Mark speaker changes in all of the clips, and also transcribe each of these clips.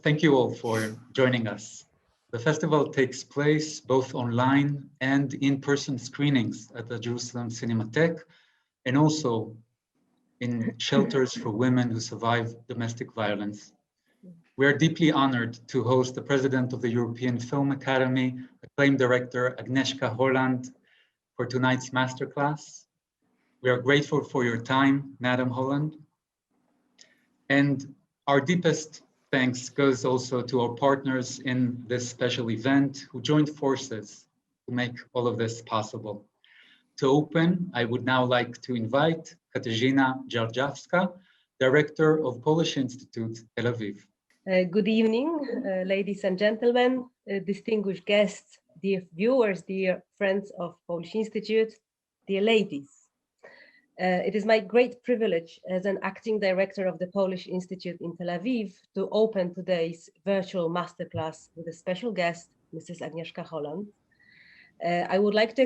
Speaker 1: thank you all for joining us. The festival takes place both online and in-person screenings at the Jerusalem Cinematheque, and also in shelters for women who survive domestic violence. We are deeply honored to host the President of the European Film Academy, acclaimed director Agnieszka Holland, for tonight's masterclass. We are grateful for your time, Madam Holland. And our deepest thanks goes also to our partners in this special event who joined forces to make all of this possible. To open, I would now like to invite Katarzyna Dzierżawska, Director of Polish Institute, Tel Aviv.
Speaker 2: Good evening, ladies and gentlemen, distinguished guests, dear viewers, dear friends of Polish Institute, dear ladies. It is my great privilege as an acting director of the Polish Institute in Tel Aviv to open today's virtual masterclass with a special guest, Mrs. Agnieszka Holland. I would like to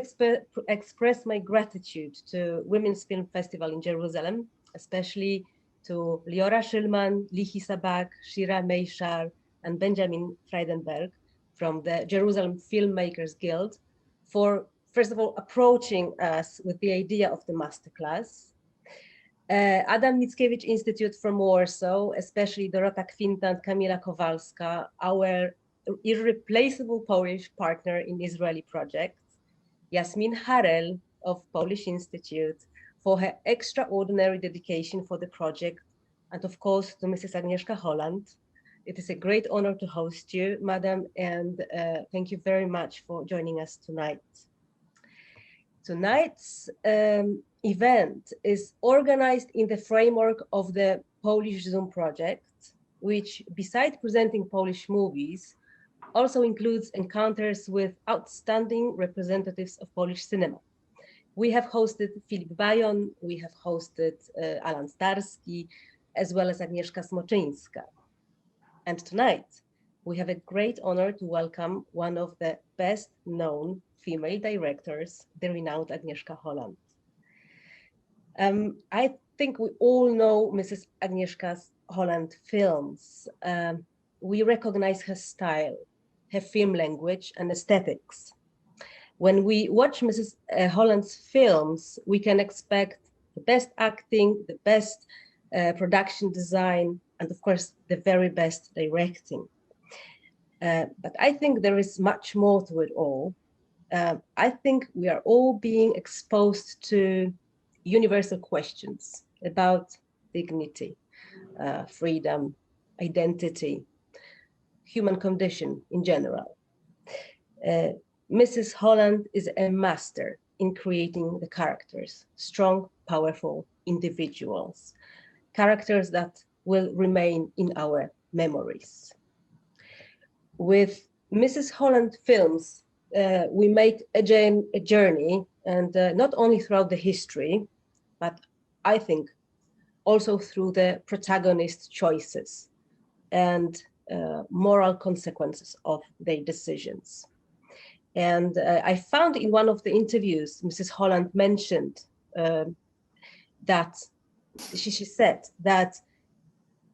Speaker 2: express my gratitude to Women's Film Festival in Jerusalem, especially to Liora Szylman, Lihi Sabak, Shira Meishar, and Benjamin Freidenberg from the Jerusalem Filmmakers Guild for, first of all, approaching us with the idea of the masterclass. Adam Mickiewicz Institute from Warsaw, especially Dorota Kwinta and Kamila Kowalska, our irreplaceable Polish partner in Israeli projects. Yasmin Harel of Polish Institute, for her extraordinary dedication for the project, and of course to Mrs. Agnieszka Holland. It is a great honor to host you, Madam, and thank you very much for joining us tonight. Tonight's event is organized in the framework of the Polish Zoom project, which, besides presenting Polish movies, also includes encounters with outstanding representatives of Polish cinema. We have hosted Filip Bajon, we have hosted Alan Starski, as well as Agnieszka Smoczyńska. And tonight, we have a great honor to welcome one of the best known female directors, the renowned Agnieszka Holland. I think we all know Mrs. Agnieszka Holland films. We recognize her style, her film language and aesthetics. When we watch Mrs. Holland's films, we can expect the best acting, the best production design, and of course, the very best directing. But I think there is much more to it all. I think we are all being exposed to universal questions about dignity, freedom, identity, human condition in general. Mrs. Holland is a master in creating the characters, strong, powerful individuals, characters that will remain in our memories. With Mrs. Holland films, we make a journey, and not only throughout the history, but I think also through the protagonist's choices and moral consequences of their decisions. And I found in one of the interviews, Mrs. Holland mentioned that she said that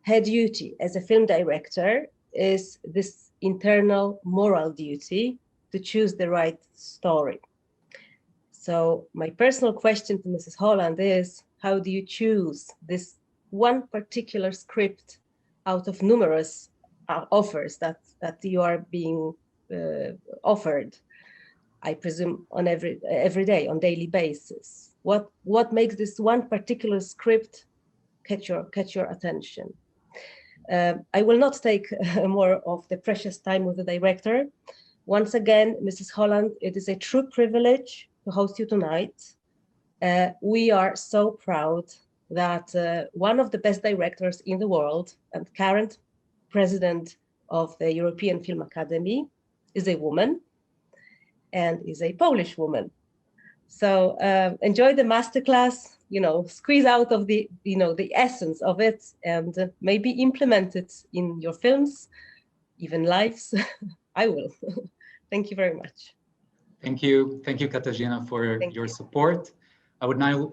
Speaker 2: her duty as a film director is this internal moral duty to choose the right story. So my personal question to Mrs. Holland is, how do you choose this one particular script out of numerous offers that you are being offered? I presume on every day, on daily basis. What makes this one particular script catch your attention? I will not take more of the precious time with the director. Once again, Mrs. Holland, it is a true privilege to host you tonight. We are so proud that one of the best directors in the world and current president of the European Film Academy is a woman, and is a Polish woman. So enjoy the masterclass, squeeze out of the essence of it, and maybe implement it in your films, even lives. I will. Thank you very much.
Speaker 1: Thank you, Katarzyna, for your support. I would now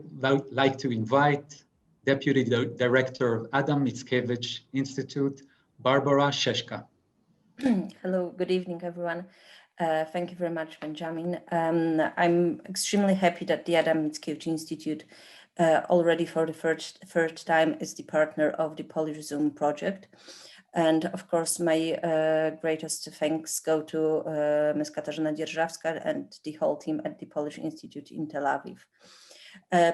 Speaker 1: like to invite Deputy Director of Adam Mickiewicz Institute, Barbara Sheshka.
Speaker 3: Hello, good evening, everyone. Thank you very much, Benjamin. I'm extremely happy that the Adam Mickiewicz Institute already for the first time is the partner of the Polish Zoom project. And of course, my greatest thanks go to Ms. Katarzyna Dzierżawska and the whole team at the Polish Institute in Tel Aviv.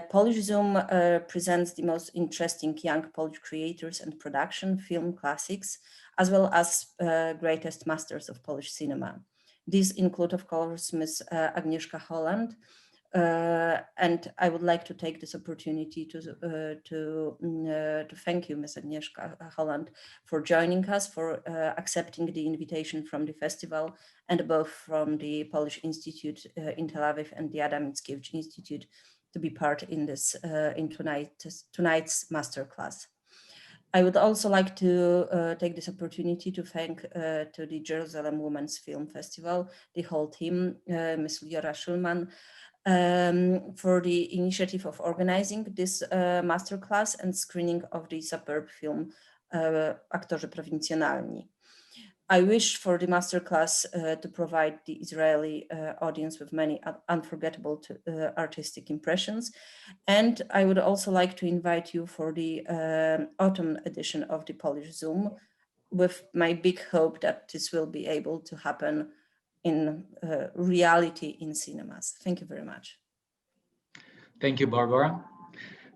Speaker 3: Polish Zoom presents the most interesting young Polish creators and production, film classics, as well as greatest masters of Polish cinema. These include, of course, Ms. Agnieszka Holland, and I would like to take this opportunity to thank you, Ms. Agnieszka Holland, for joining us, for accepting the invitation from the festival, and both from the Polish Institute in Tel Aviv and the Adam Mickiewicz Institute to be part in this in tonight's masterclass. I would also like to take this opportunity to thank to the Jerusalem Women's Film Festival, the whole team, Ms. Liora Schulman, for the initiative of organizing this masterclass and screening of the superb film Aktorzy Prowincjonalni. I wish for the masterclass to provide the Israeli audience with many unforgettable artistic impressions. And I would also like to invite you for the autumn edition of the Polish Zoom, with my big hope that this will be able to happen in reality in cinemas. Thank you very much.
Speaker 1: Thank you, Barbara.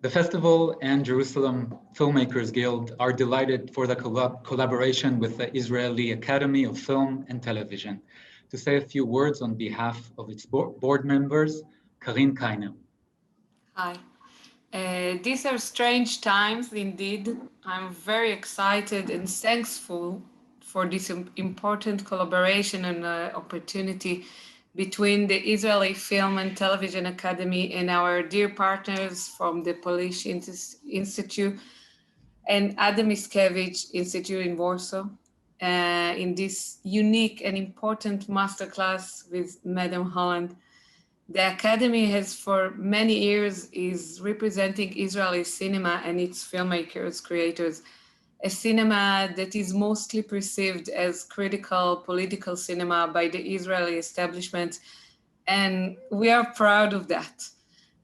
Speaker 1: The festival and Jerusalem Filmmakers Guild are delighted for the collaboration with the Israeli Academy of Film and Television. To say a few words on behalf of its board members, Karin Kainer.
Speaker 4: Hi. These are strange times indeed. I'm very excited and thankful for this important collaboration and opportunity between the Israeli Film and Television Academy and our dear partners from the Polish Institute and Adam Mickiewicz Institute in Warsaw in this unique and important masterclass with Madam Holland. The Academy has for many years is representing Israeli cinema and its filmmakers, creators, a cinema that is mostly perceived as critical political cinema by the Israeli establishment, and we are proud of that.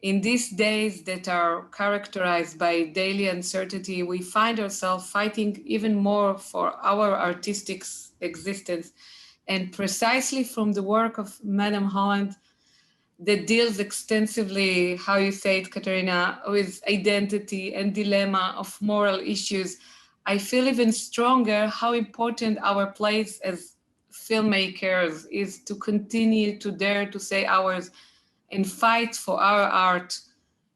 Speaker 4: In these days that are characterized by daily uncertainty, we find ourselves fighting even more for our artistic existence, and precisely from the work of Madam Holland that deals extensively, how you say it, Katerina, with identity and dilemma of moral issues, I feel even stronger how important our place as filmmakers is to continue to dare to say ours and fight for our art.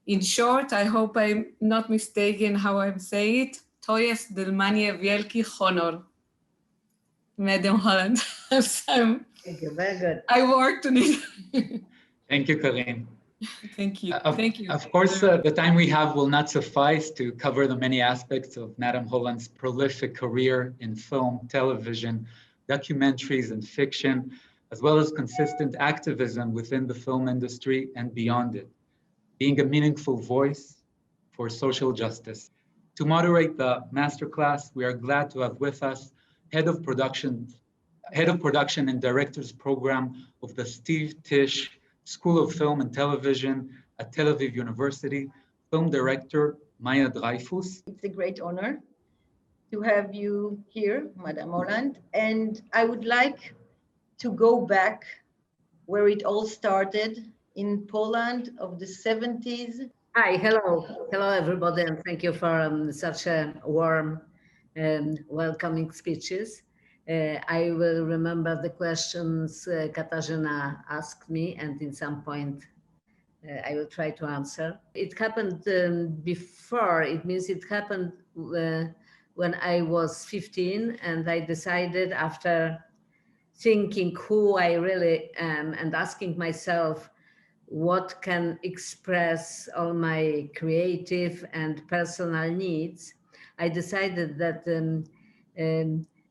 Speaker 4: In short, I hope I'm not mistaken how I'm saying it. To jest dla mnie wielki honor. Madam Holland.
Speaker 5: Thank you, very good.
Speaker 4: I worked on it.
Speaker 1: Thank you, Karin.
Speaker 4: Thank you. Thank you.
Speaker 1: Of course, the time we have will not suffice to cover the many aspects of Madam Holland's prolific career in film, television, documentaries, and fiction, as well as consistent activism within the film industry and beyond it, being a meaningful voice for social justice. To moderate the masterclass, we are glad to have with us Head of Production and Directors Program of the Steve Tisch School of Film and Television at Tel Aviv University, film director Mia Dreifuss.
Speaker 5: It's a great honor to have you here, Madam Holland. And I would like to go back where it all started in Poland of the 70s.
Speaker 6: Hi, hello. Hello, everybody, and thank you for such a warm and welcoming speeches. I will remember the questions Katarzyna asked me, and in some point I will try to answer. It happened before, it means it happened when I was 15, and I decided, after thinking who I really am and asking myself what can express all my creative and personal needs, I decided that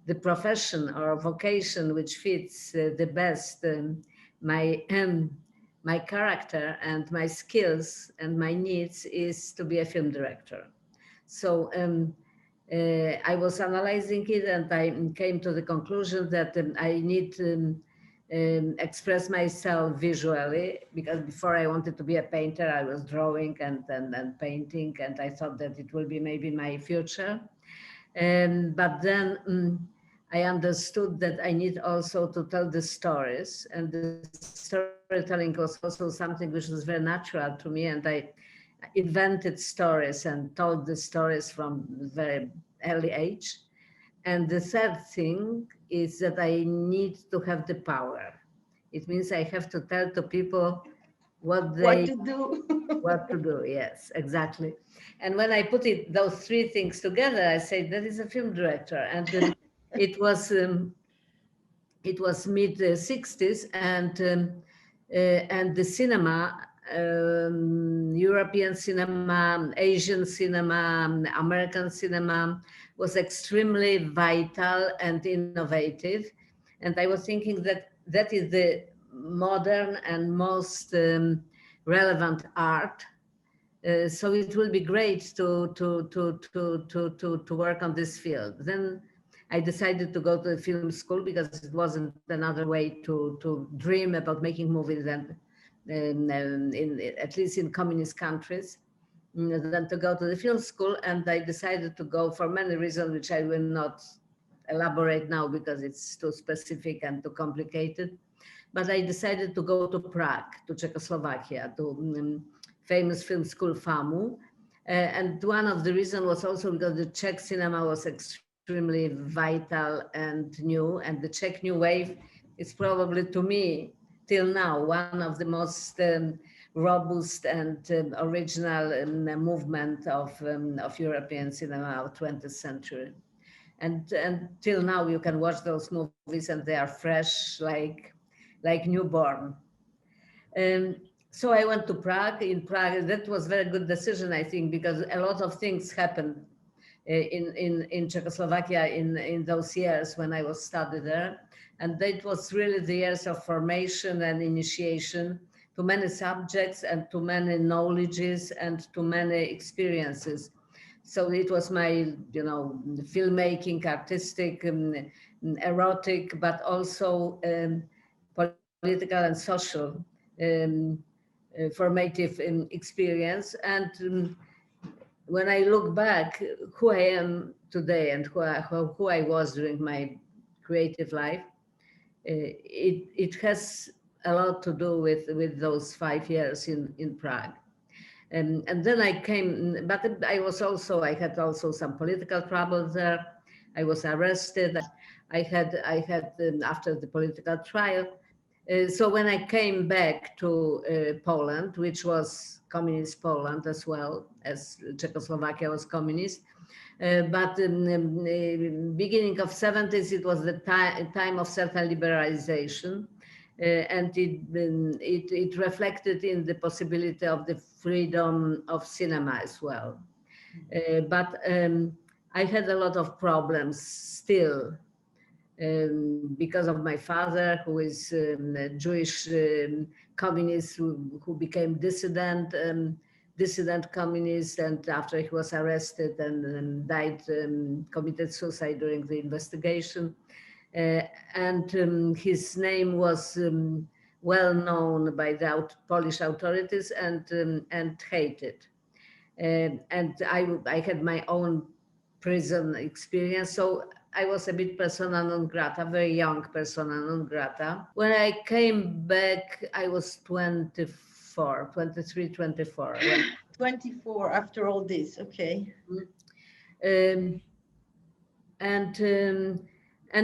Speaker 6: the profession or vocation which fits the best my character and my skills and my needs is to be a film director. So I was analyzing it and I came to the conclusion that I need to express myself visually, because before I wanted to be a painter, I was drawing and painting, and I thought that it will be maybe my future. But then I understood that I need also to tell the stories, and the storytelling was also something which was very natural to me, and I invented stories and told the stories from very early age. And the third thing is that I need to have the power. It means I have to tell to people what
Speaker 5: to do.
Speaker 6: what to do. Yes, exactly. And when I put those three things together, I say that is a film director. And it was mid 60s, and the cinema, European cinema, Asian cinema, American cinema, was extremely vital and innovative. And I was thinking that that is the modern and most relevant art. So it will be great to work on this field. Then I decided to go to the film school because it wasn't another way to dream about making movies and at least in communist countries, than to go to the film school. And I decided to go for many reasons, which I will not elaborate now because it's too specific and too complicated. But I decided to go to Prague, to Czechoslovakia, to famous film school FAMU. And one of the reasons was also because the Czech cinema was extremely vital and new, and the Czech New Wave is probably, to me, till now, one of the most robust and original movement of European cinema of 20th century. And till now you can watch those movies and they are fresh, like newborn. So I went to Prague. In Prague, that was a very good decision, I think, because a lot of things happened in Czechoslovakia in those years when I was studying there. And that was really the years of formation and initiation to many subjects and to many knowledges and to many experiences. So it was my, filmmaking, artistic, erotic, but also political and social formative experience. And when I look back, who I am today and who I was during my creative life, it has a lot to do with those 5 years in Prague. And then I came, but I had also some political troubles there. I was arrested. I had after the political trial. So when I came back to Poland, which was communist Poland as well as Czechoslovakia was communist, but in the beginning of 70s, it was the time of certain liberalization. And it reflected in the possibility of the freedom of cinema as well. But I had a lot of problems still because of my father, who is a Jewish communist who became dissident communist, and after he was arrested and died, committed suicide during the investigation. And his name was well known by the Polish authorities and hated. And I had my own prison experience, so I was a bit persona non grata, very young persona non grata. When I came back, I was 24, 23, 24.
Speaker 5: 24 after all this, okay.
Speaker 6: And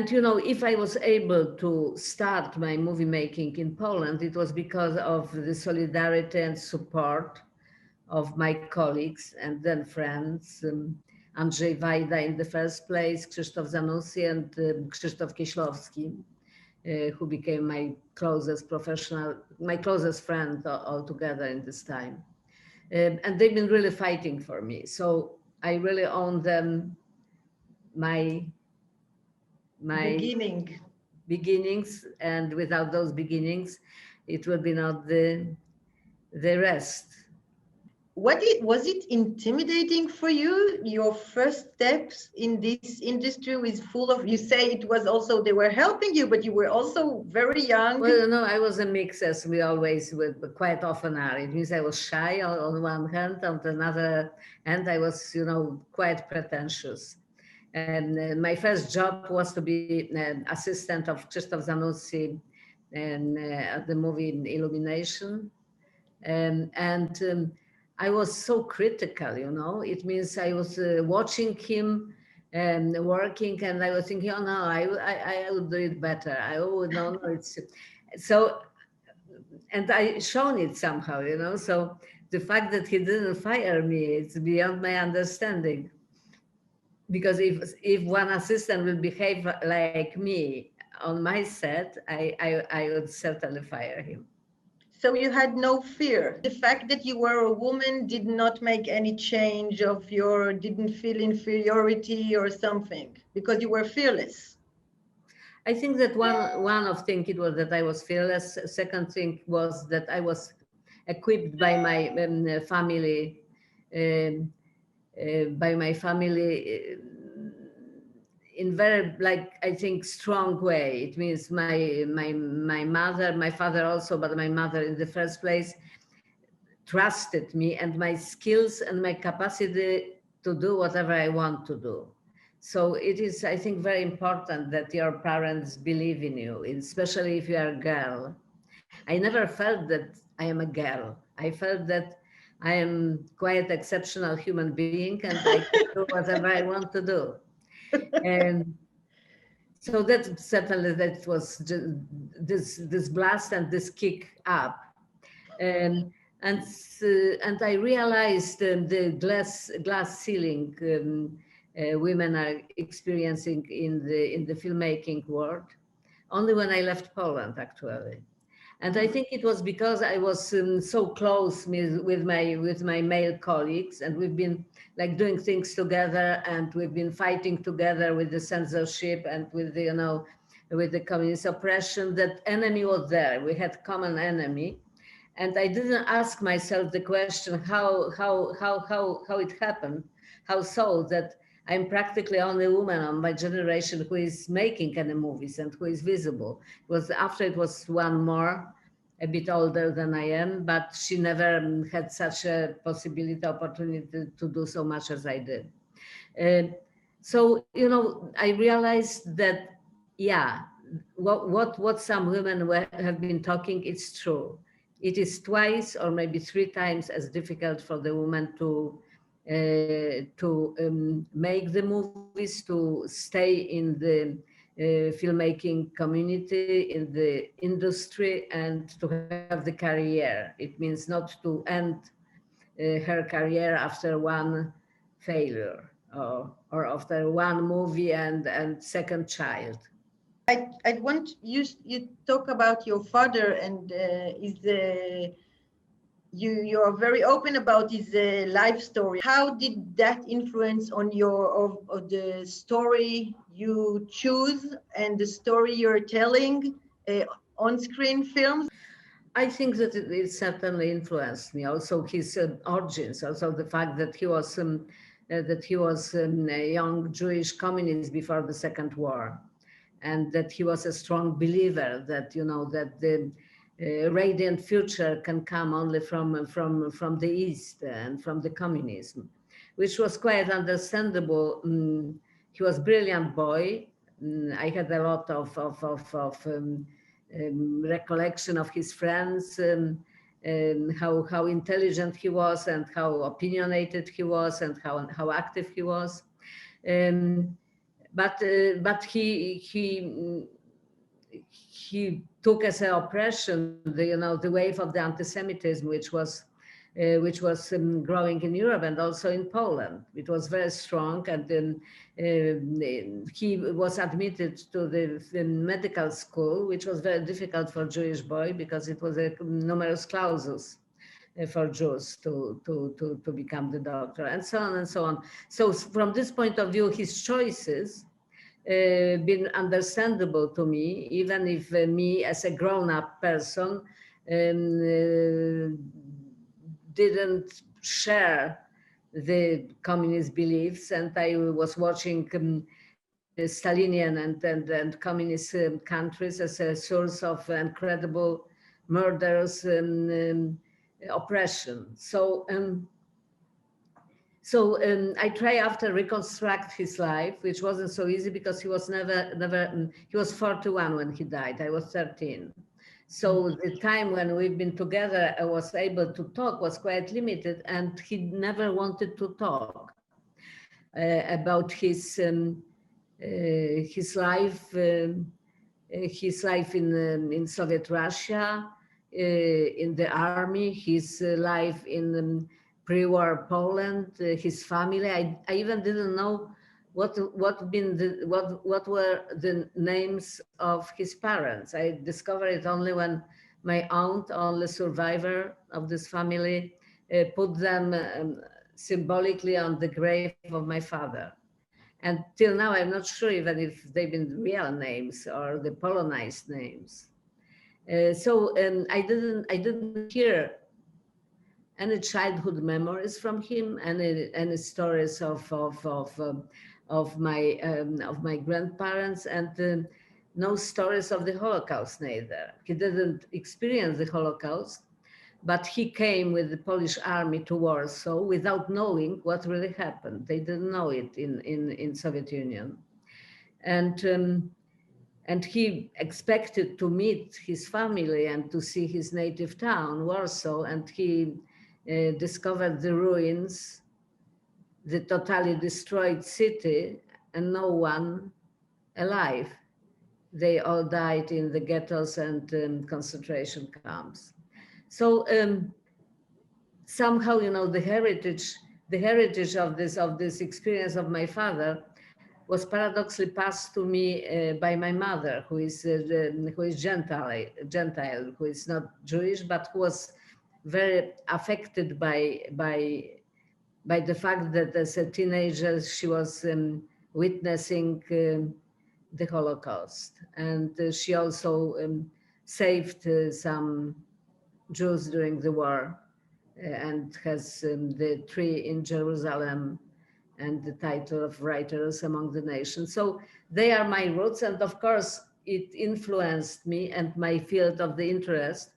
Speaker 6: if I was able to start my movie making in Poland, it was because of the solidarity and support of my colleagues and then friends, Andrzej Wajda in the first place, Krzysztof Zanussi and Krzysztof Kieślowski, who became my closest friend altogether in this time. And they've been really fighting for me. So I really owe them my beginnings, and without those beginnings, it would be not the rest.
Speaker 5: was it intimidating for you, your first steps in this industry with full of, you say it was also, they were helping you, but you were also very young.
Speaker 6: Well, no, I was a mix, as we always quite often are. It means I was shy on one hand, on another hand I was, quite pretentious. And my first job was to be an assistant of Krzysztof Zanussi at the movie Illumination. I was so critical, It means I was watching him working, and I was thinking, oh no, I would do it better. I would no, it's so, and I shown it somehow, So the fact that he didn't fire me, it's beyond my understanding. Because if one assistant will behave like me on my set, I would certainly fire him.
Speaker 5: So you had no fear. The fact that you were a woman did not make any change of didn't feel inferiority or something, because you were fearless.
Speaker 6: I think that one of things it was that I was fearless. Second thing was that I was equipped by my family, in very, I think, strong way. It means my mother, my father also, but my mother in the first place trusted me and my skills and my capacity to do whatever I want to do. So it is, I think, very important that your parents believe in you, especially if you are a girl. I never felt that I am a girl. I felt that I am quite exceptional human being and I can do whatever I want to do. And so that certainly that was just this blast and this kick up. And I realized the glass ceiling women are experiencing in the filmmaking world only when I left Poland, actually. And I think it was because I was so close with my male colleagues, and we've been doing things together, and we've been fighting together with the censorship and with the with the communist oppression. That enemy was there. We had common enemy, and I didn't ask myself the question how it happened, how so that I'm practically only woman on my generation who is making any movies and who is visible. It was one more, a bit older than I am, but she never had such a opportunity to do so much as I did. So, I realized that, yeah, what some women have been talking, it's true. It is twice or maybe 3 times as difficult for the woman to make the movies, to stay in the filmmaking community, in the industry, and to have the career. It means not to end her career after one failure or after one movie and second child.
Speaker 5: I want you talk about your father, and you are very open about his life story. How did that influence on of the story you choose and the story you're telling on-screen films?
Speaker 6: I think that it certainly influenced me. Also, his origins, also the fact that he was a young Jewish communist before the Second War, and that he was a strong believer that that the radiant future can come only from the East and from the communism, which was quite understandable. He was a brilliant boy. I had a lot of recollection of his friends, how intelligent he was and how opinionated he was and how active he was. But he took as an oppression the wave of the anti-Semitism, which was growing in Europe and also in Poland. It was very strong, and then he was admitted to the medical school, which was very difficult for a Jewish boy because it was a numerus clausus for Jews to become the doctor, and so on and so on. So from this point of view, his choices been understandable to me, even if me as a grown-up person didn't share the communist beliefs, and I was watching Stalinian and communist countries as a source of incredible murders and oppression. So I try after reconstruct his life, which wasn't so easy because he was he was 41 when he died. I was 13. So the time when we've been together, I was able to talk was quite limited, and he never wanted to talk about his life in Soviet Russia, in the army, his life in pre-war Poland, his family. I even didn't know what were the names of his parents. I discovered it only when my aunt, only survivor of this family, put them symbolically on the grave of my father. And till now, I'm not sure even if they've been real names or the Polonized names. So I didn't hear any childhood memories from him, any stories of my grandparents, and no stories of the Holocaust neither. He didn't experience the Holocaust, but he came with the Polish army to Warsaw without knowing what really happened. They didn't know it in Soviet Union. And he expected to meet his family and to see his native town, Warsaw, and he discovered the ruins, the totally destroyed city, and no one alive. They all died in the ghettos and concentration camps. So somehow, the heritage of this experience of my father was paradoxically passed to me by my mother, who is Gentile, who is not Jewish, but who was very affected by the fact that as a teenager she was witnessing the Holocaust, and she also saved some Jews during the war, and has the tree in Jerusalem and the title of Writers Among the Nations. So they are my roots, and of course it influenced me and my field of the interest.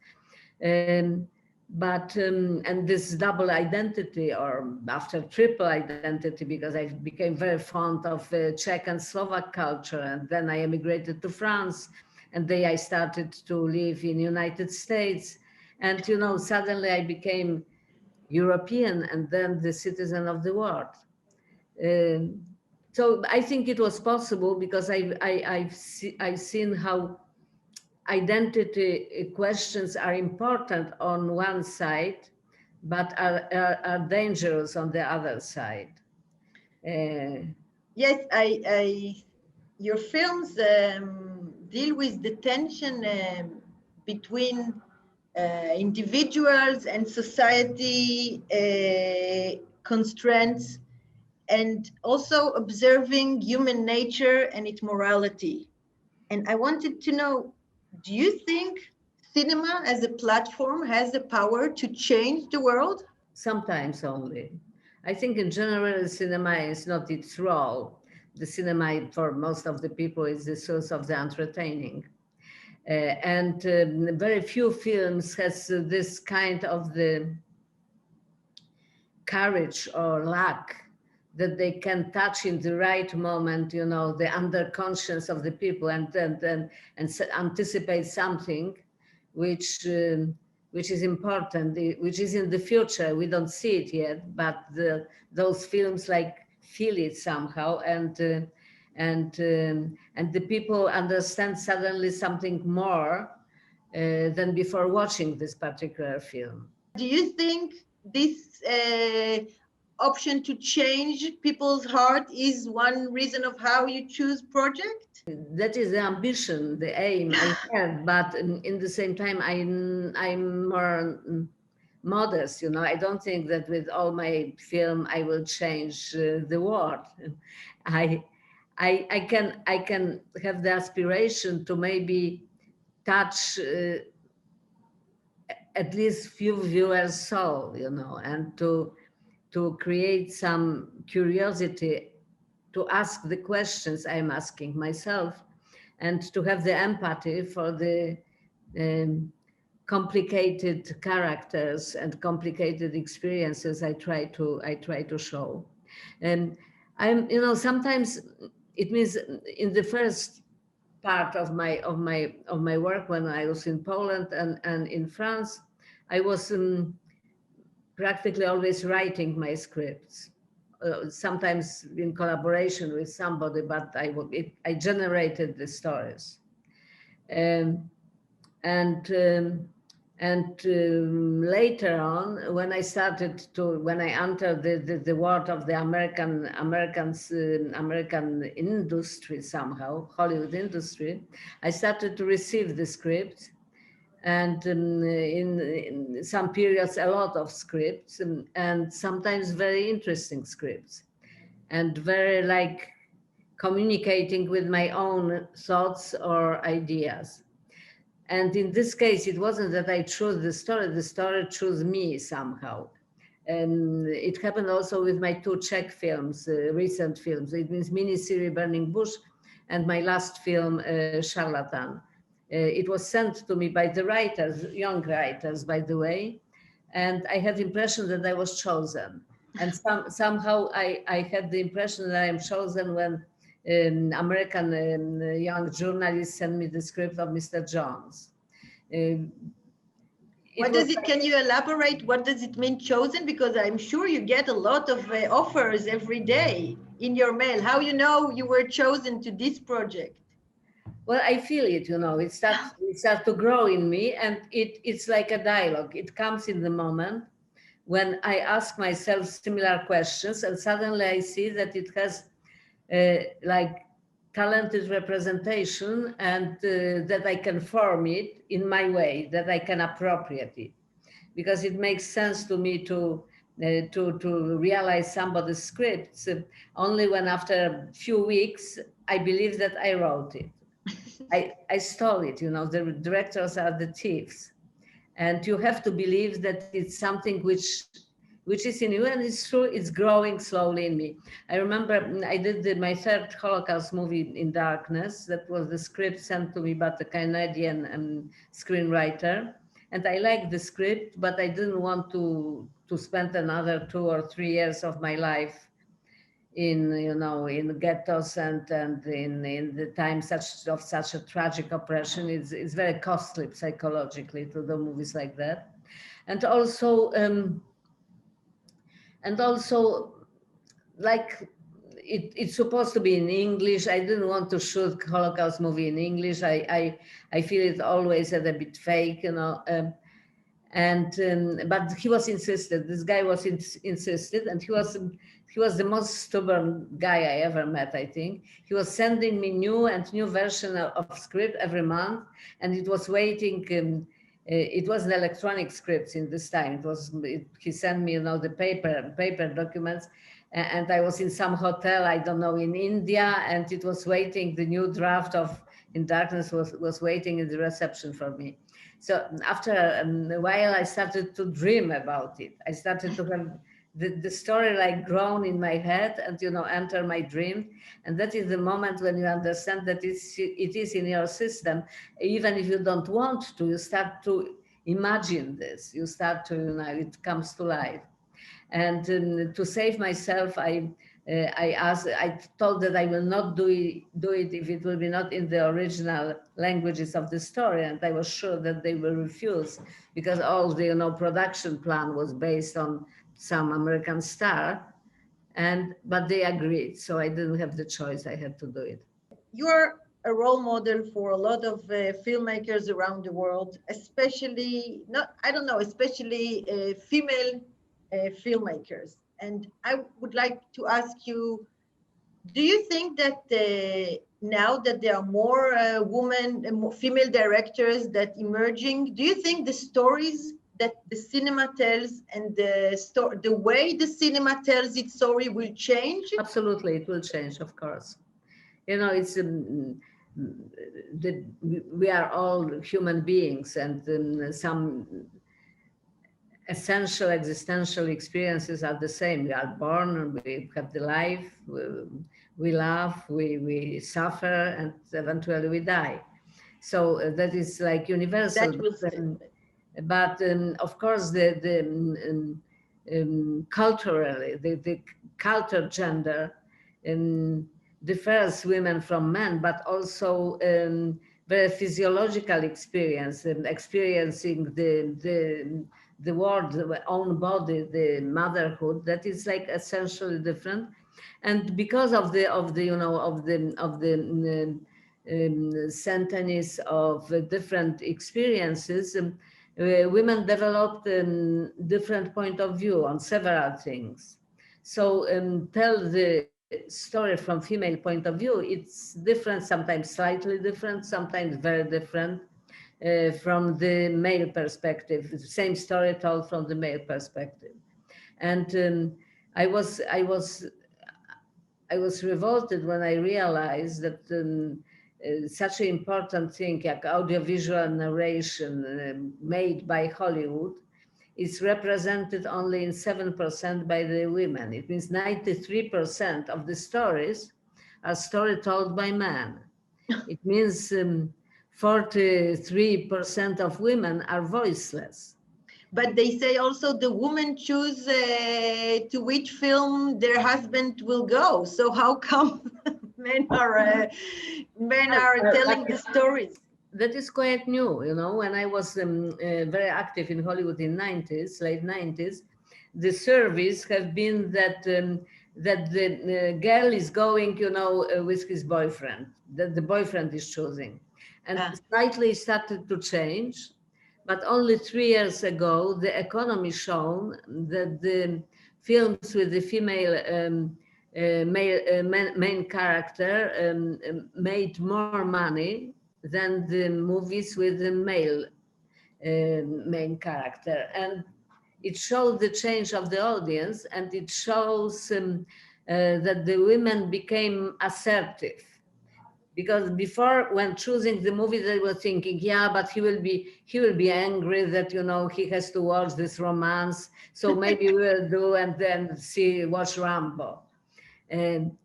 Speaker 6: But this double identity, or after triple identity, because I became very fond of Czech and Slovak culture, and then I emigrated to France, and then I started to live in United States, and suddenly I became European and then the citizen of the world. So I think it was possible because I've seen how identity questions are important on one side, but are dangerous on the other side.
Speaker 5: Yes, your films deal with the tension between individuals and society constraints, and also observing human nature and its morality. And I wanted to know, do you think cinema as a platform has the power to change the world?
Speaker 6: Sometimes only. I think in general, cinema is not its role. The cinema, for most of the people, is the source of the entertaining. And very few films has this kind of the courage or luck that they can touch in the right moment, the underconscious of the people, and anticipate something which is important, which is in the future. We don't see it yet, but those films feel it somehow, and the people understand suddenly something more than before watching this particular film.
Speaker 5: Do you think this option to change people's heart is one reason of how you choose project?
Speaker 6: That is the ambition, the aim I have, but in the same time, I'm more modest. I don't think that with all my film I will change the world. I can have the aspiration to maybe touch at least few viewers' soul, you know, and to create some curiosity, to ask the questions I'm asking myself, and to have the empathy for the complicated characters and complicated experiences I try to show. And I'm, you know, sometimes it means in the first part of my work when I was in Poland and in France, I was practically always writing my scripts, sometimes in collaboration with somebody, but I generated the stories. Later on, when I entered the world of the American industry somehow, Hollywood industry, I started to receive the scripts, and in some periods a lot of scripts, and sometimes very interesting scripts, and very like communicating with my own thoughts or ideas. And in this case, it wasn't that I chose the story chose me somehow. And it happened also with my two Czech films, recent films. It means miniseries Burning Bush and my last film, Charlatan. It was sent to me by the writers, young writers, by the way. And I had the impression that I was chosen. And somehow I had the impression that I am chosen when American young journalist sent me the script of Mr. Jones.
Speaker 5: Can you elaborate? What does it mean, chosen? Because I'm sure you get a lot of offers every day in your mail. How you know you were chosen to this project?
Speaker 6: Well, I feel it, you know, it starts to grow in me, and it's like a dialogue. It comes in the moment when I ask myself similar questions, and suddenly I see that it has like talented representation, and that I can form it in my way, that I can appropriate it, because it makes sense to me to realize somebody's scripts only when after a few weeks I believe that I wrote it. I stole it, you know, the directors are the thieves, and you have to believe that it's something which is in you, and it's true, it's growing slowly in me. I remember I did my third Holocaust movie, In Darkness. That was the script sent to me by a Canadian screenwriter. And I liked the script, but I didn't want to spend another 2 or 3 years of my life in, you know, in ghettos and in the time of such a tragic oppression. It's very costly psychologically to do movies like that. And also, like, it's supposed to be in English. I didn't want to shoot Holocaust movie in English. I feel it always a bit fake, you know. But he was insisted. This guy was insisted, and he was the most stubborn guy I ever met, I think. He was sending me new version of script every month, and it was waiting. It wasn't electronic scripts in this time. He sent me, you know, the paper documents, and I was in some hotel, I don't know, in India, and it was waiting. The new draft of In Darkness was waiting in the reception for me. So after a while, I started to dream about it. I started to have the story like grown in my head and, you know, enter my dream. And that is the moment when you understand that it is in your system. Even if you don't want to, you start to imagine this. You start to, you know, it comes to life. And to save myself, I told that I will not do it if it will be not in the original languages of the story. And I was sure that they will refuse, because all the, you know, production plan was based on some American star, but they agreed. So I didn't have the choice. I had to do it.
Speaker 5: You are a role model for a lot of filmmakers around the world, especially female filmmakers. And I would like to ask you, do you think that now that there are more female directors that emerging, do you think the stories that the cinema tells and the way the cinema tells its story will change?
Speaker 6: Absolutely, it will change, of course. You know, it's we are all human beings, and essential existential experiences are the same. We are born, we have the life, we laugh, we suffer, and eventually we die. So that is like universal.
Speaker 5: That was,
Speaker 6: but of course, culturally, the cultural gender differs women from men, but also very physiological experience, experiencing the world, the own body, the motherhood, that is like essentially different. And because of the centuries of different experiences, women developed a different point of view on several things. So tell the story from female point of view, it's different, sometimes slightly different, sometimes very different from the male perspective. Same story told from the male perspective. And I was revolted when I realized that such an important thing like audiovisual narration made by Hollywood is represented only in 7% by the women. It means 93% of the stories are stories told by men. It means 43% of women are voiceless.
Speaker 5: but they say also the women choose to which film their husband will go. So how come men are telling the stories?
Speaker 6: That is quite new, you know. When I was very active in Hollywood in late 90s, the surveys have been that that the girl is going, you know, with his boyfriend, that the boyfriend is choosing, and slightly started to change. But only 3 years ago, the economy shown that the films with the female main character made more money than the movies with the male main character. And it shows the change of the audience, and it shows that the women became assertive. Because before, when choosing the movie, they were thinking, yeah, but he will be angry that, you know, he has to watch this romance. So maybe we'll do and then watch Rambo. And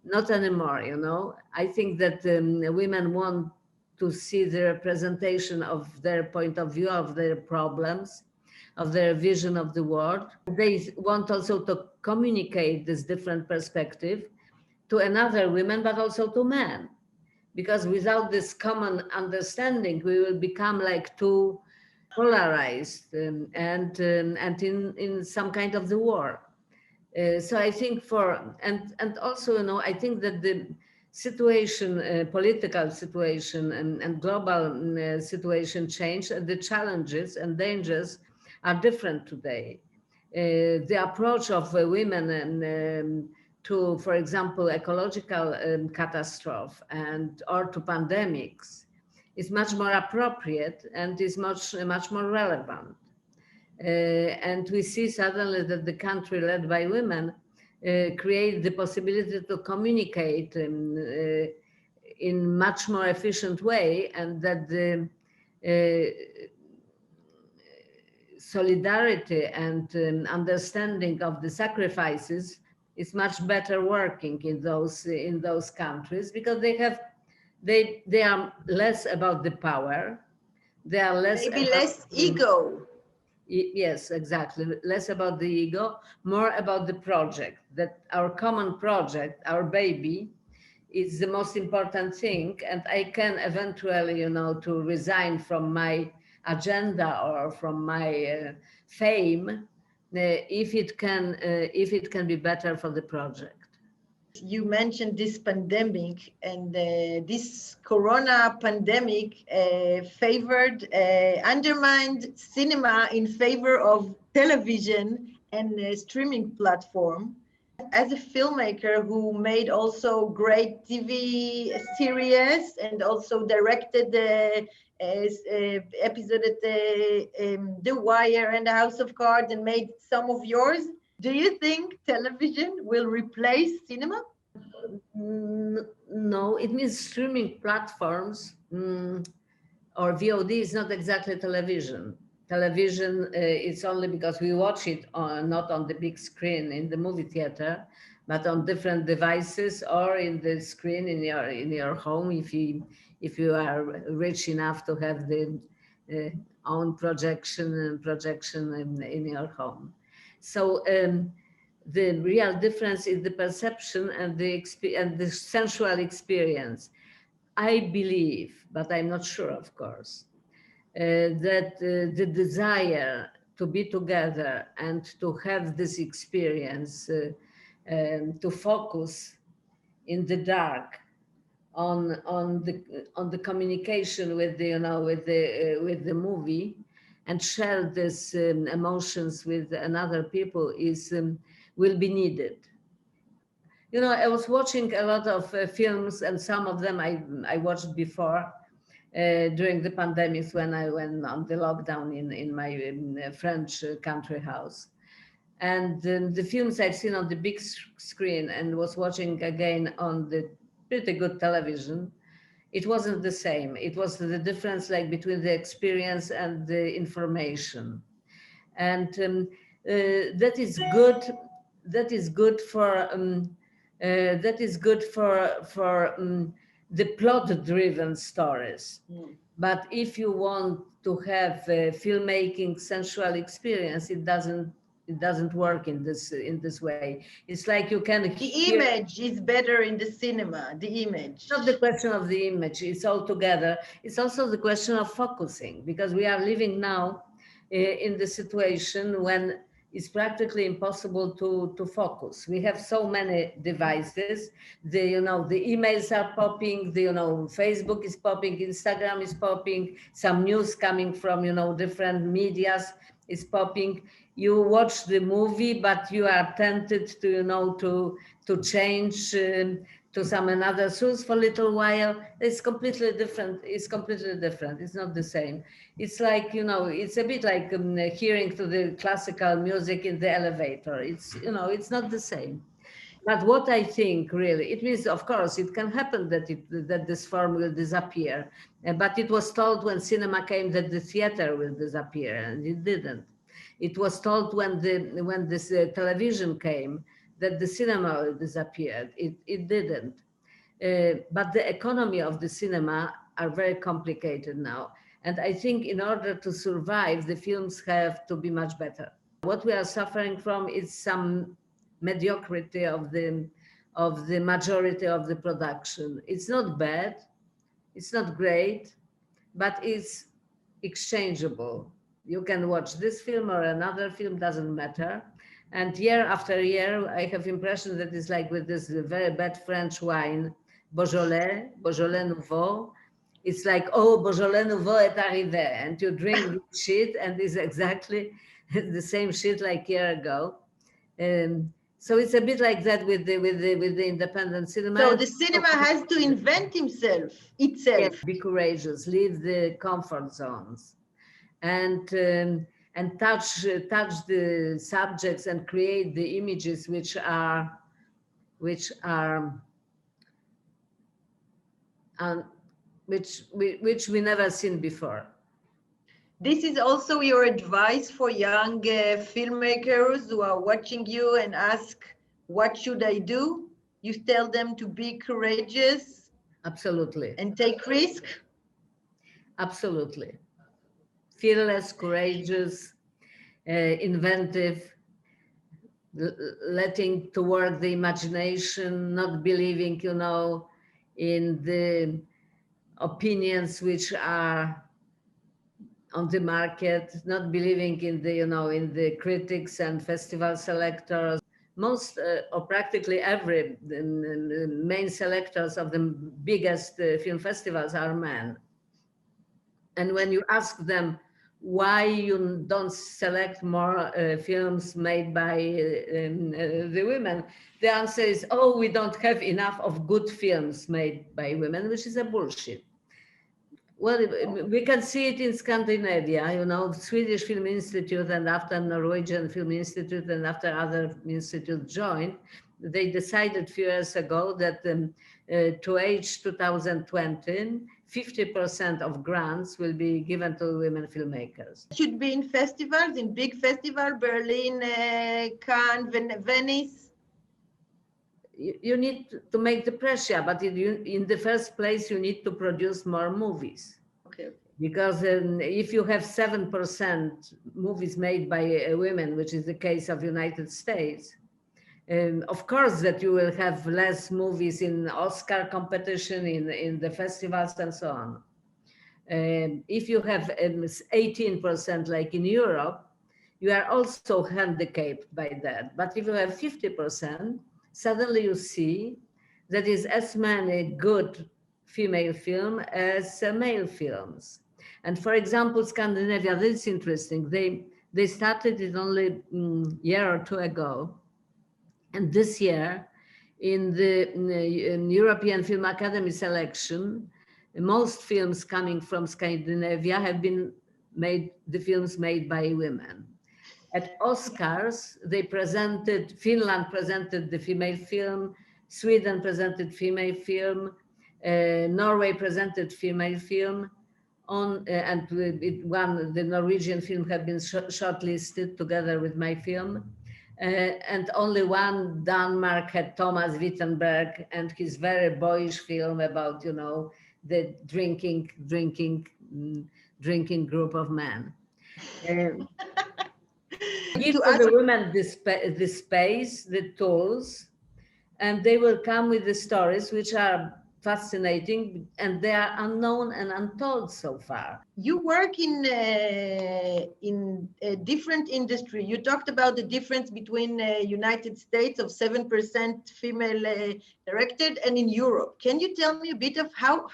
Speaker 6: not anymore, you know. I think that women want to see the representation of their point of view, of their problems, of their vision of the world. They want also to communicate this different perspective to another women, but also to men. Because without this common understanding, we will become like too polarized and in some kind of the war. So I think and also, you know, I think that the situation, political situation and global situation change, the challenges and dangers are different today. The approach of women to, for example, ecological catastrophe or to pandemics is much more appropriate and is much more relevant. And we see suddenly that the country led by women create the possibility to communicate in much more efficient way, and that the solidarity and understanding of the sacrifices is much better working in those countries, because they are less about the power, they are less
Speaker 5: ego.
Speaker 6: Yes, exactly. Less about the ego, more about the project, that our common project, our baby, is the most important thing. And I can eventually, you know, to resign from my agenda or from my fame if it can be better for the project.
Speaker 5: You mentioned this pandemic, and this corona pandemic undermined cinema in favor of television and streaming platform. As a filmmaker who made also great TV series and also directed the episode at The Wire and the House of Cards and made some of yours, do you think television will replace cinema?
Speaker 6: No, it means streaming platforms or VOD is not exactly television. television, it's only because we watch it not on the big screen in the movie theater, but on different devices or in the screen in your home, if you are rich enough to have the own projection in your home. So the real difference is the perception and the sensual experience. I believe, but I'm not sure, of course, that the desire to be together and to have this experience, to focus in the dark on the communication with with the movie and share this emotions with another people will be needed. I was watching a lot of films, and some of them I watched before during the pandemic when I went on the lockdown in my French country house. And the films I've seen on the big screen and was watching again on the pretty good television, it wasn't the same. It was the difference between the experience and the information. And that is good. That is good for the plot-driven stories. But if you want to have a filmmaking sensual experience, it doesn't work in this way. It's like you can
Speaker 5: image is better in the cinema, the image.
Speaker 6: It's not the question of the image, it's all together. It's also the question of focusing, because we are living now in the situation when it's practically impossible to focus. We have so many devices. The emails are popping, Facebook is popping, Instagram is popping, some news coming from, different medias is popping. You watch the movie, but you are tempted to change to some another source for a little while. It's completely different. It's not the same. It's like, it's a bit like hearing to the classical music in the elevator. It's not the same. But what I think really, it means, of course, it can happen that this form will disappear. But it was told when cinema came that the theater will disappear, and it didn't. It was told when this television came that the cinema disappeared. It didn't. But the economy of the cinema are very complicated now. And I think in order to survive, the films have to be much better. What we are suffering from is some mediocrity of the majority of the production. It's not bad, it's not great, but it's exchangeable. You can watch this film or another film, doesn't matter. And year after year, I have impression that it's like with this very bad French wine, Beaujolais Nouveau. It's like, oh, Beaujolais Nouveau est arrivé, and you drink this shit, and it's exactly the same shit like a year ago. So it's a bit like that with the independent cinema.
Speaker 5: So the cinema has to invent itself.
Speaker 6: Yes, be courageous, leave the comfort zones, and touch the subjects and create the images which we never seen before.
Speaker 5: This is also your advice for young filmmakers who are watching you and ask, what should I do? You tell them to be courageous.
Speaker 6: Absolutely.
Speaker 5: And take risk.
Speaker 6: Absolutely. Fearless, courageous, inventive, letting to work the imagination, not believing, in the opinions which are on the market, not believing in in the critics and festival selectors. Most or practically every main selectors of the biggest film festivals are men. And when you ask them why you don't select more films made by the women, the answer is, oh, we don't have enough of good films made by women, which is a bullshit. Well, we can see it in Scandinavia, Swedish Film Institute, and after Norwegian Film Institute, and after other institutes joined, they decided a few years ago that to age 2020, 50% of grants will be given to women filmmakers.
Speaker 5: It should be in festivals, in big festivals, Berlin, Cannes, Venice.
Speaker 6: You need to make the pressure, but in the first place, you need to produce more movies.
Speaker 5: Okay.
Speaker 6: Because if you have 7% movies made by women, which is the case of United States, of course that you will have less movies in Oscar competition, in the festivals and so on. If you have 18% like in Europe, you are also handicapped by that. But if you have 50%, suddenly you see that is as many good female films as male films. And for example, Scandinavia, this is interesting. They started it only a year or two ago. And this year, in the European Film Academy selection, most films coming from Scandinavia have been made, the films made by women. At Oscars, Finland presented the female film, Sweden presented female film, Norway presented female film, and the Norwegian film had been shortlisted together with my film. And only one, Denmark, had Thomas Wittenberg and his very boyish film about, the drinking group of men. Give to the women the space, the tools, and they will come with the stories which are fascinating, and they are unknown and untold so far.
Speaker 5: You work in a different industry. You talked about the difference between United States of 7% female directed and in Europe. Can you tell me a bit of how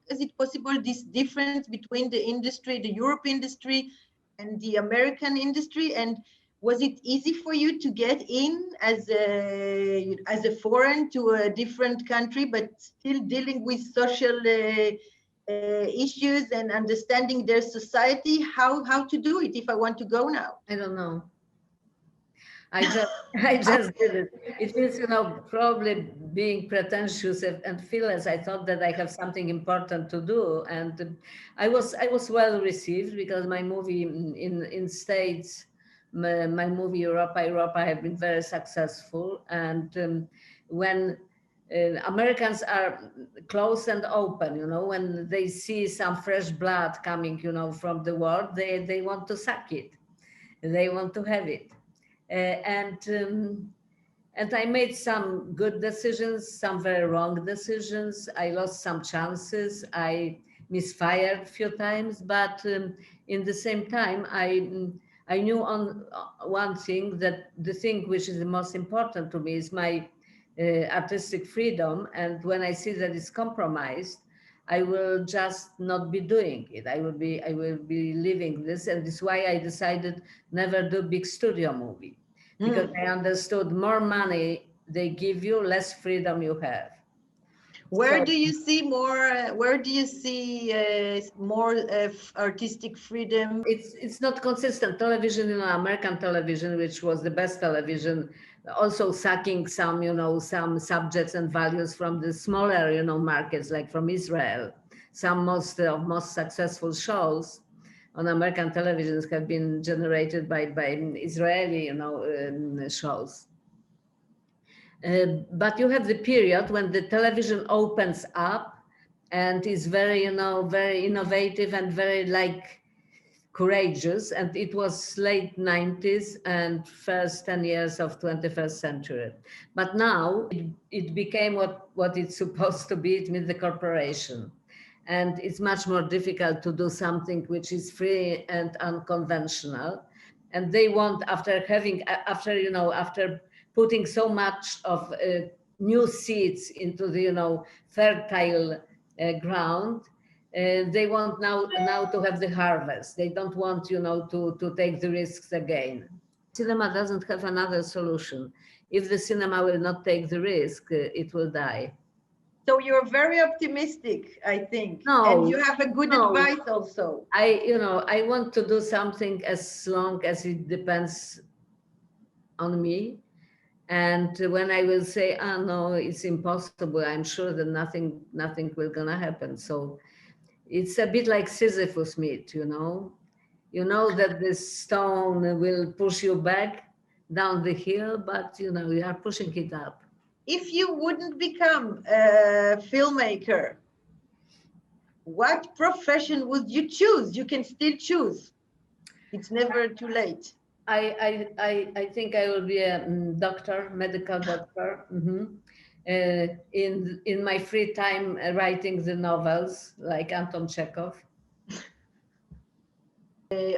Speaker 5: is it possible, this difference between the industry, the Europe industry and the American industry? And was it easy for you to get in as a foreign to a different country, but still dealing with social issues and understanding their society? How to do it if I want to go now?
Speaker 6: I don't know. I just did it. It means, probably being pretentious and fearless. I thought that I have something important to do, and I was well received because my movie in States, my movie Europa have been very successful. And when Americans are close and open, when they see some fresh blood coming, from the world, they want to suck it. They want to have it. And I made some good decisions, some very wrong decisions. I lost some chances. I misfired a few times, but in the same time, I knew on one thing, that the thing which is the most important to me is my artistic freedom. And when I see that it's compromised, I will just not be doing it. I will be leaving this. And this is why I decided never do big studio movie, because I understood more money they give you, less freedom you have.
Speaker 5: Where do you see more? Where do you see more artistic freedom?
Speaker 6: It's not consistent. Television, American television, which was the best television, also sucking some, some subjects and values from the smaller, markets, like from Israel. Some most successful shows on American televisions have been generated by Israeli, shows. But you have the period when the television opens up and is very, very innovative and very courageous. And it was late 90s and first 10 years of 21st century. But now it became what it's supposed to be. It means the corporation. And it's much more difficult to do something which is free and unconventional. And they want, after putting so much of new seeds into the fertile ground, they want now to have the harvest. They don't want to take the risks again. Cinema doesn't have another solution. If the cinema will not take the risk, it will die.
Speaker 5: So you're very optimistic, I think.
Speaker 6: No,
Speaker 5: and you have a good advice also.
Speaker 6: I want to do something as long as it depends on me. And when I will say, no, it's impossible, I'm sure that nothing will gonna happen. So it's a bit like Sisyphus myth, you know. You know that this stone will push you back down the hill, but you know, you are pushing it up.
Speaker 5: If you wouldn't become a filmmaker, what profession would you choose? You can still choose. It's never too late.
Speaker 6: I think I will be a doctor, medical doctor. In my free time, writing the novels like Anton Chekhov.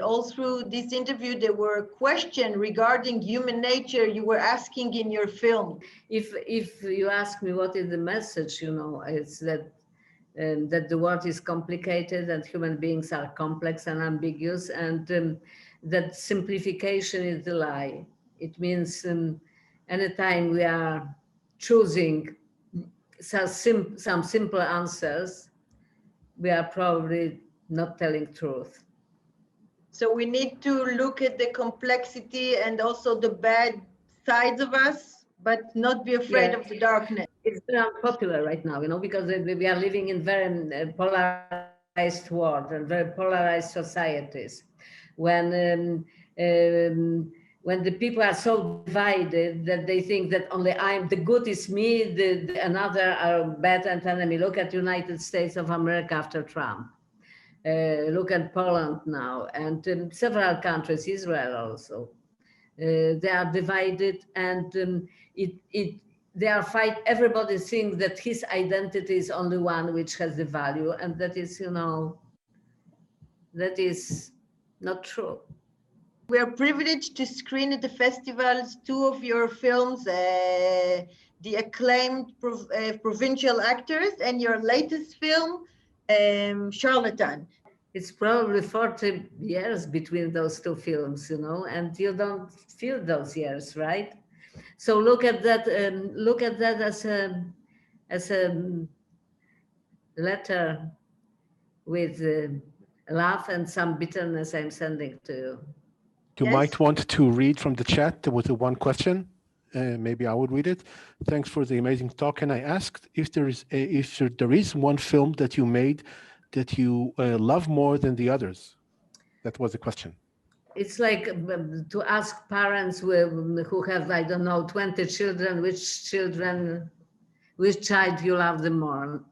Speaker 5: All through this interview, there were questions regarding human nature you were asking in your film.
Speaker 6: If you ask me what is the message, you know, it's that that the world is complicated and human beings are complex and ambiguous, and that simplification is the lie. It means anytime we are choosing some simple answers, we are probably not telling truth.
Speaker 5: So we need to look at the complexity and also the bad sides of us, but not be afraid of the darkness.
Speaker 6: It's very unpopular right now, you know, because we are living in very polarized world and very polarized societies. When the people are so divided that they think that only the good is me, the another are bad and enemy. Look at United States of America after Trump. Look at Poland now, and several countries, Israel also. They are divided, and they are fight. Everybody thinks that his identity is only one which has the value, and that is, you know, that is not true.
Speaker 5: We are privileged to screen at the festivals two of your films, the acclaimed Provincial Actors, and your latest film, Charlatan.
Speaker 6: It's probably 40 years between those two films, you know, and you don't feel those years, right? So look at that as a letter with love and some bitterness I'm sending to you.
Speaker 7: You might want to read from the chat. There was one question. Maybe I would read it. Thanks for the amazing talk. And I asked if there is one film that you made that you love more than the others. That was the question.
Speaker 6: It's like to ask parents who have, I don't know, 20 children, which child you love the more.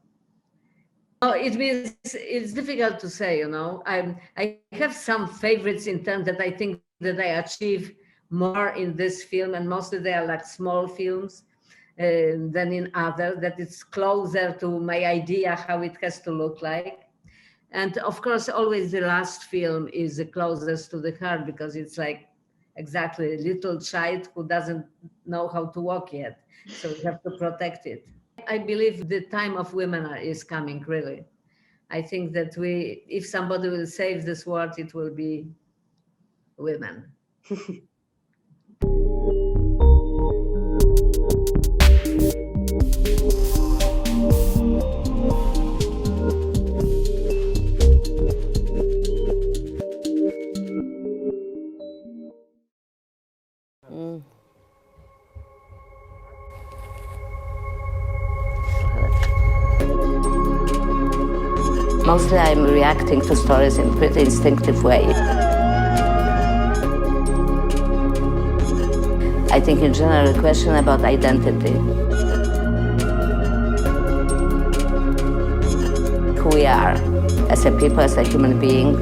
Speaker 6: Oh, it means it's difficult to say, you know. I have some favorites in terms that I think that I achieve more in this film, and mostly they are like small films than in others, that it's closer to my idea how it has to look like. And of course, always the last film is the closest to the heart, because it's like exactly a little child who doesn't know how to walk yet. So we have to protect it. I believe the time of women is coming, really. I think that if somebody will save this world, it will be women.
Speaker 3: Mostly I'm reacting to stories in a pretty instinctive way. I think in general a question about identity. Who we are as a people, as a human being,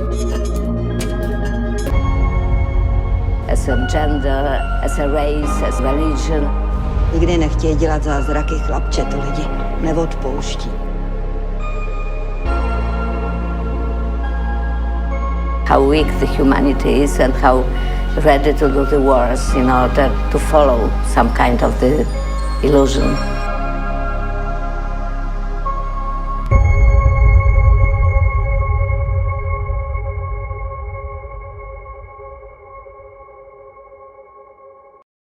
Speaker 3: as a gender, as a race, as religion.
Speaker 8: Nikdy nechtějí dělat zázraky, chlapče, to lidi neodpouští.
Speaker 3: How weak the humanity is and how ready to do the worst in order to follow some kind of the illusion.